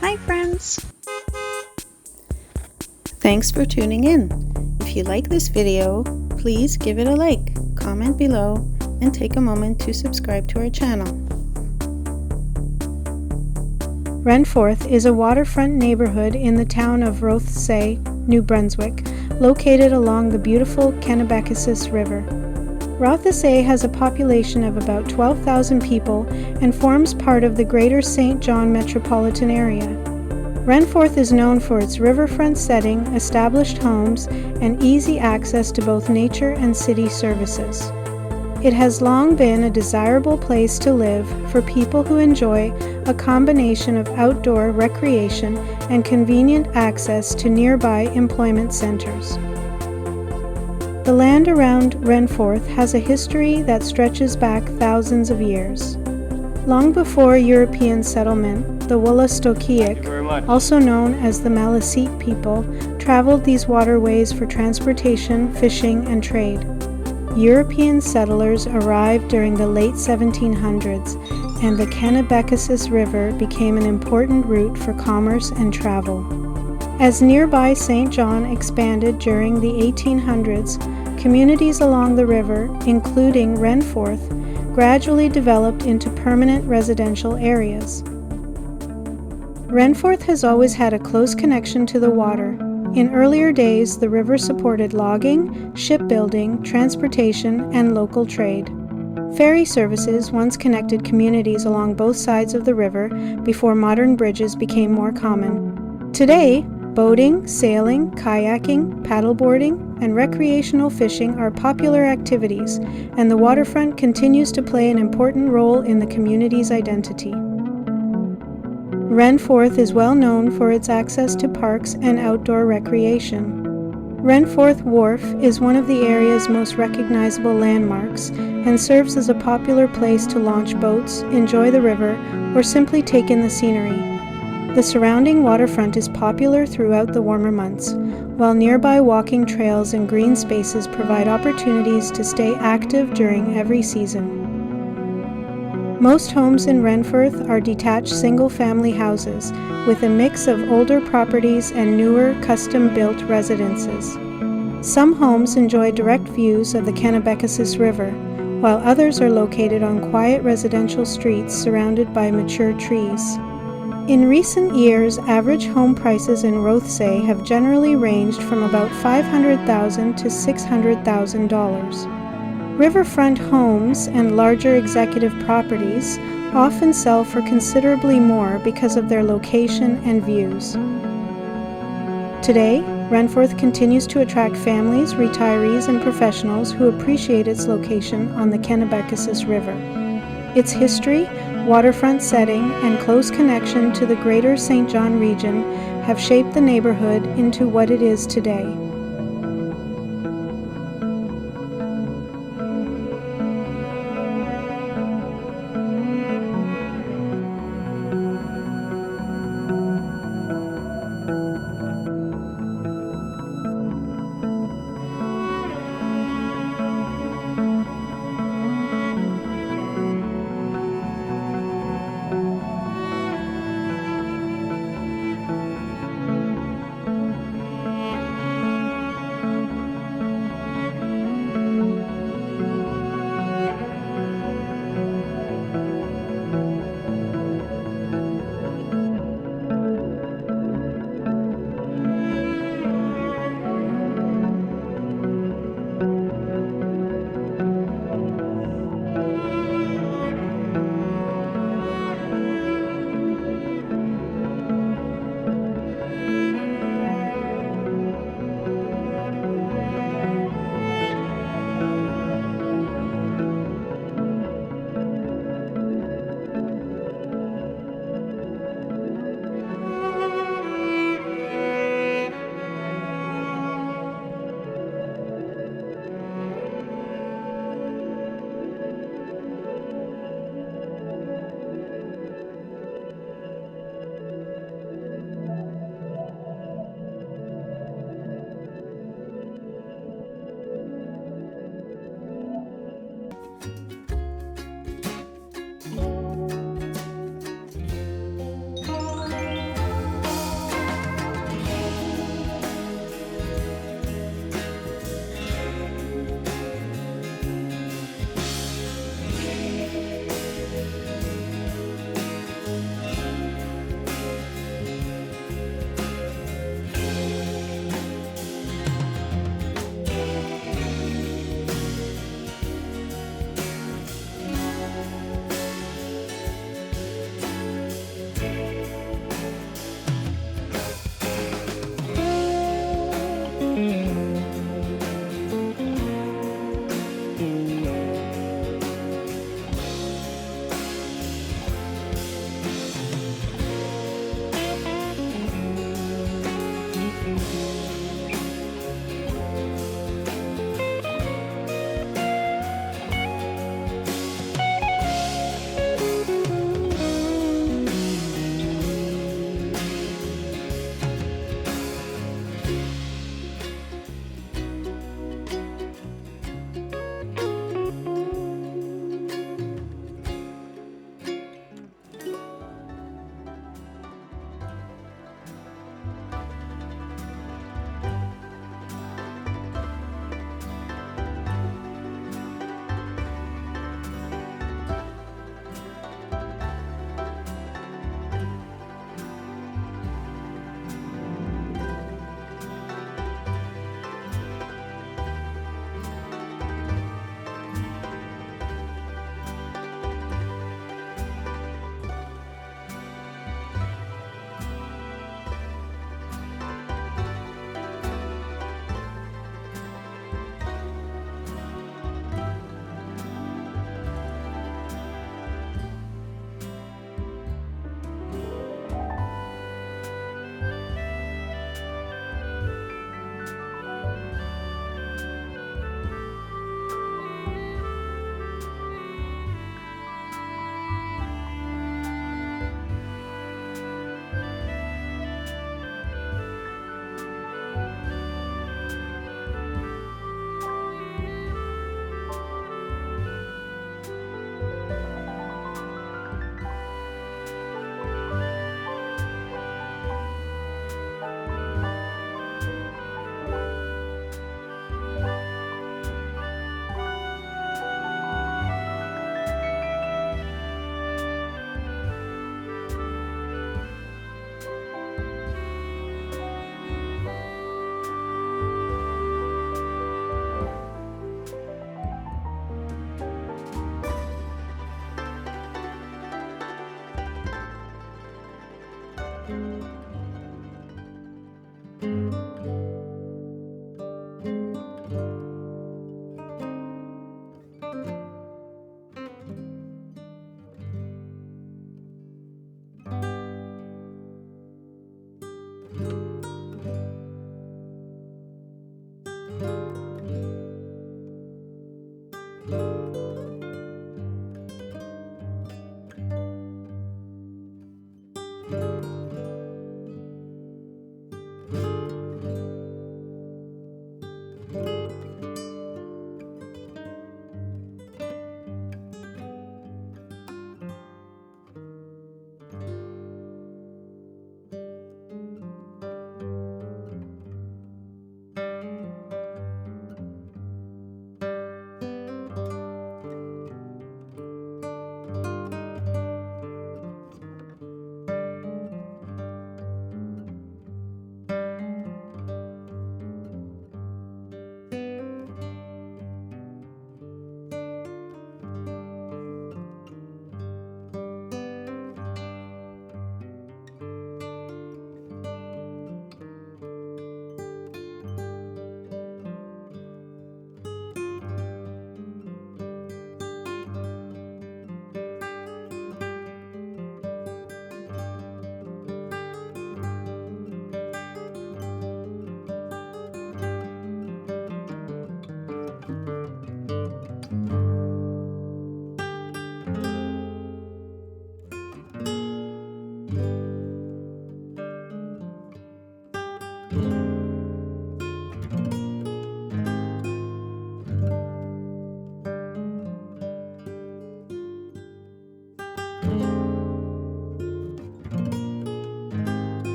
Hi friends! Thanks for tuning in. If you like this video, please give it a like, comment below, and take a moment to subscribe to our channel. Renforth is a waterfront neighborhood in the town of Rothesay, New Brunswick, located along the beautiful Kennebecasis River. Rothesay has a population of about 12,000 people and forms part of the Greater St. John metropolitan area. Renforth is known for its riverfront setting, established homes, and easy access to both nature and city services. It has long been a desirable place to live for people who enjoy a combination of outdoor recreation and convenient access to nearby employment centers. The land around Renforth has a history that stretches back thousands of years. Long before European settlement, the Wollastokiak, also known as the Maliseet people, traveled these waterways for transportation, fishing, and trade. European settlers arrived during the late 1700s, and the Kennebecasis River became an important route for commerce and travel. As nearby St. John expanded during the 1800s, communities along the river, including Renforth, gradually developed into permanent residential areas. Renforth has always had a close connection to the water. In earlier days, the river supported logging, shipbuilding, transportation, and local trade. Ferry services once connected communities along both sides of the river before modern bridges became more common. Today, boating, sailing, kayaking, paddleboarding, and recreational fishing are popular activities, and the waterfront continues to play an important role in the community's identity. Renforth is well known for its access to parks and outdoor recreation. Renforth Wharf is one of the area's most recognizable landmarks and serves as a popular place to launch boats, enjoy the river, or simply take in the scenery. The surrounding waterfront is popular throughout the warmer months, while nearby walking trails and green spaces provide opportunities to stay active during every season. Most homes in Renforth are detached single-family houses, with a mix of older properties and newer, custom-built residences. Some homes enjoy direct views of the Kennebecasis River, while others are located on quiet residential streets surrounded by mature trees. In recent years, average home prices in Rothesay have generally ranged from about $500,000 to $600,000. Riverfront homes and larger executive properties often sell for considerably more because of their location and views. Today, Renforth continues to attract families, retirees, and professionals who appreciate its location on the Kennebecasis River. Its history, waterfront setting, and close connection to the Greater St. John region have shaped the neighborhood into what it is today.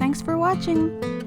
Thanks for watching!